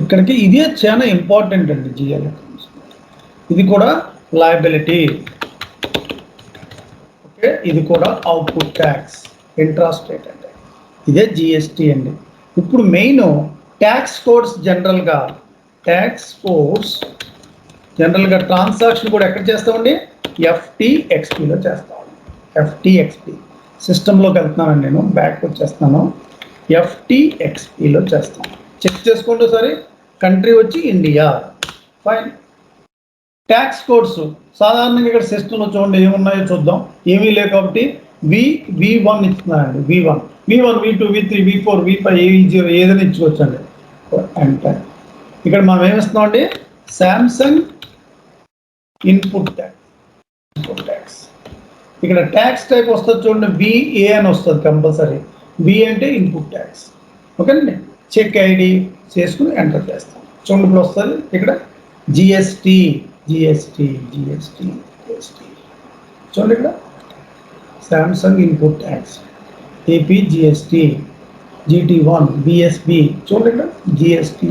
ఇక్కడికి ఇదే చాలా ఇంపార్టెంట్ అండి జిఎల్ అకౌంట్స్. ఇది కూడా లయబిలిటీ. ఓకే, ఇది కూడా అవుట్పుట్ ట్యాక్స్, ఇంట్రాస్టేట్ అంటే ఇదే జిఎస్టీ అండి. ఇప్పుడు మెయిన్ ట్యాక్స్ కోడ్స్ జనరల్గా ట్రాన్సాక్షన్ కూడా ఎక్కడ చేస్తామండి? ఎఫ్టీఎక్స్పీలో చేస్తామండి. ఎఫ్టీఎక్స్పీ సిస్టంలోకి వెళ్తున్నానండి, నేను బ్యాక్ వచ్చేస్తాను. ఎఫ్టీఎక్స్పీలో చేస్తాను. చెక్ చేసుకోండి ఒకసారి. కంట్రీ వచ్చి ఇండియా. ఫైన్. ట్యాక్స్ కోడ్స్ సాధారణంగా ఇక్కడ సిస్టంలో చూడండి ఏమున్నాయో చూద్దాం. ఏమీ లేవు కాబట్టి V1 ఇస్తున్నారండి. V1, V2, V3, V4, V5, V0 ఏదైనా ఇచ్చుకోవచ్చండి. అంటే ఇక్కడ మనం ఏమిస్తున్నాం అండి? Samsung input tax. ఇక్కడ ట్యాక్స్ టైప్ వస్తుంది చూడండి, VA అని వస్తుంది కంపల్సరీ. B అంటే ఇన్పుట్ ట్యాక్స్. ఓకేనండి. చెక్ ఐడి చేసుకుని ఎంటర్ చేస్తాం. చూడండి ఇప్పుడు వస్తుంది ఇక్కడ జిఎస్టీ. చూడండి ఇక్కడ Samsung input tax, AP GST, GT1, BSB. చూడండి ఇక్కడ జిఎస్టీ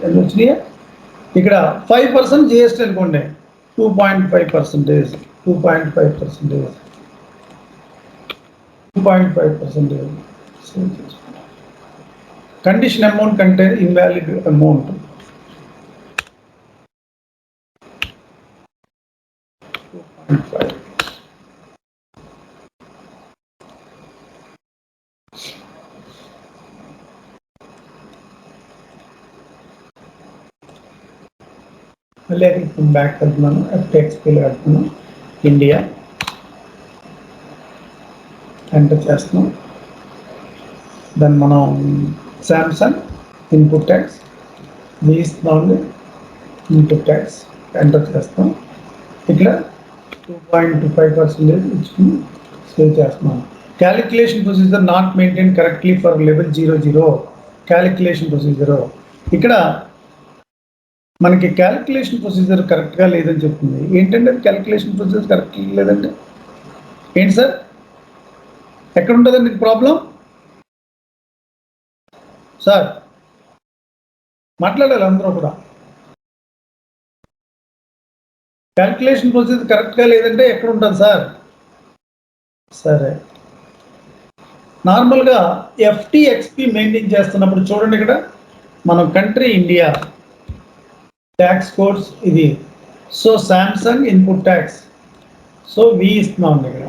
అన్నీ వచ్చినాయా? ఇక్కడ 5% జిఎస్టీ అనుకోండి, 2.5%, 2.5%. కండిషన్ అమౌంట్ కంటే ఇన్వాలిడ్ అమౌంట్. మళ్ళీ బ్యాక్ వెళ్తున్నాను, ఎఫ్టీఎక్స్పీలో వెళ్తున్నాను, ఇండియా ఎంటర్ చేస్తున్నాం. దాన్ని మనం శాంసంగ్ ఇన్పుట్ ట్యాక్స్ ఇస్తున్నామండి. ఇన్పుట్ ట్యాక్స్ ఎంటర్ చేస్తాం. ఇక్కడ 2.25% ఇచ్చుకుని సేవ్ చేస్తున్నాం. Calculation procedure not maintain correctly for level 00. Calculation procedure ఇక్కడ మనకి క్యాలిక్యులేషన్ ప్రొసీజర్ కరెక్ట్గా లేదని చెప్తుంది. ఏంటంటే క్యాలిక్యులేషన్ ప్రొసీజర్ కరెక్ట్ లేదంటే ఏంటి సార్? ఎక్కడ ఉంటుందండి ప్రాబ్లం? సార్ మాట్లాడాలి అందరూ కూడా. క్యాలిక్యులేషన్ ప్రొసీజర్ కరెక్ట్గా లేదంటే ఎక్కడ ఉంటుంది సార్? సరే, నార్మల్గా ఎఫ్టీఎక్స్పీ మెయింటైన్ చేస్తున్నప్పుడు చూడండి ఇక్కడ మనం కంట్రీ ఇండియా, ట్యాక్స్ కోడ్స్ ఇది. So Samsung input tax, so V ఇస్తున్నాం ఇక్కడ,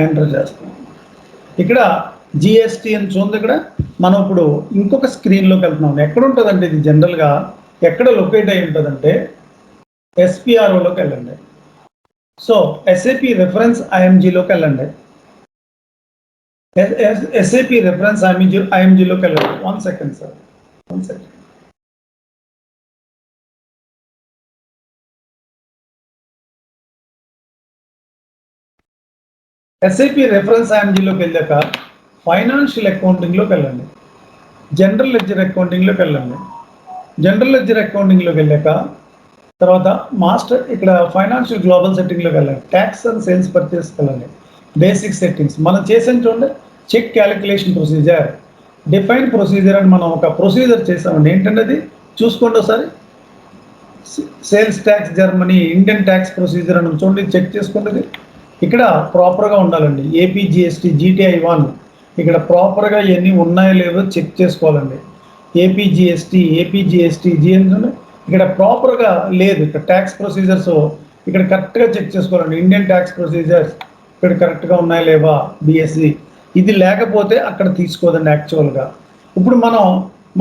ఎంటర్ చేస్తున్నాం. ఇక్కడ జిఎస్టీ అని చూడండి. ఇక్కడ మనం ఇప్పుడు ఇంకొక స్క్రీన్లోకి వెళ్తున్నాం. ఎక్కడ ఉంటుందంటే ఇది జనరల్గా ఎక్కడ లొకేట్ అయి ఉంటుందంటే ఎస్పిఆర్ఓలోకి వెళ్ళండి. సో ఎస్ఏపి రెఫరెన్స్ ఐఎంజీలోకి వెళ్ళండి. ఎస్ఏపి రెఫరెన్స్ ఐఎంజీలోకి వెళ్ళండి. 1 second sir, 1 second. SIP reference ఐఎంజీలోకి వెళ్ళాక ఫైనాన్షియల్ అకౌంటింగ్లోకి వెళ్ళండి. జనరల్ లెడ్జర్ అకౌంటింగ్లోకి వెళ్ళండి. జనరల్ లెడ్జర్ అకౌంటింగ్లోకి వెళ్ళాక తర్వాత మాస్టర్ ఇక్కడ ఫైనాన్షియల్ గ్లోబల్ సెట్టింగ్లోకి వెళ్ళండి. ట్యాక్స్ అండ్ సేల్స్ పర్చేస్కి వెళ్ళండి. బేసిక్ సెట్టింగ్స్ మనం చేసాను చూడండి. Check calculation procedure, define procedure అని మనం ఒక ప్రొసీజర్ చేసామండి. ఏంటంటే అది చూసుకోండి ఒకసారి. Sales tax Germany, Indian tax procedure అని చూడండి, చెక్ చేసుకోండి. ఇక్కడ ప్రాపర్గా ఉండాలండి. ఏపీ జిఎస్టీ GTI1 ఇక్కడ ప్రాపర్గా ఇవన్నీ ఉన్నాయో లేవో చెక్ చేసుకోవాలండి. ఏపీ జిఎస్టీ జిఎన్ ఇక్కడ ప్రాపర్గా లేదు. ఇక్కడ ట్యాక్స్ ప్రొసీజర్స్ ఇక్కడ కరెక్ట్గా చెక్ చేసుకోవాలండి. ఇండియన్ ట్యాక్స్ ప్రొసీజర్స్ ఇక్కడ కరెక్ట్గా ఉన్నాయా లేవా, బిఎస్సి ఇది లేకపోతే అక్కడ తీసుకోదండి యాక్చువల్గా. ఇప్పుడు మనం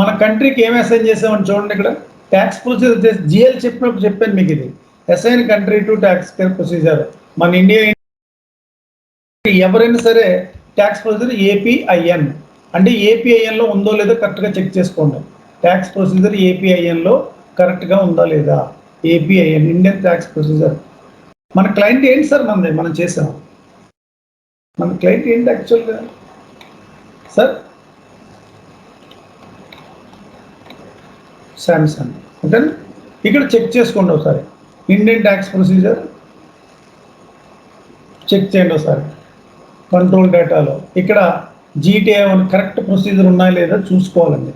మన కంట్రీకి ఏం అసైన్ చేసామని చూడండి. ఇక్కడ ట్యాక్స్ ప్రొసీజర్ చేసి జిఎల్ చెప్పినప్పుడు చెప్పాను మీకు. ఇది assign country to tax procedure. మన ఇండియా ఎవరైనా సరే ట్యాక్స్ ప్రొసీజర్ APIN అంటే APINలో ఉందో లేదో కరెక్ట్గా చెక్ చేసుకోండి. ట్యాక్స్ ప్రొసీజర్ APINలో కరెక్ట్గా ఉందా లేదా. APIN Indian tax procedure. మన క్లయింట్ ఏంటి సార్? మనం చేసాం. మన క్లయింట్ ఏంటి యాక్చువల్గా సార్? శాంసంగ్. ఓకే, ఇక్కడ చెక్ చేసుకోండి ఒకసారి. ఇండియన్ ట్యాక్స్ ప్రొసీజర్ చెక్ చేయండి ఒకసారి. కంట్రోల్ డేటాలో ఇక్కడ GTI1 కరెక్ట్ ప్రొసీజర్ ఉన్నాయా లేదా చూసుకోవాలండి.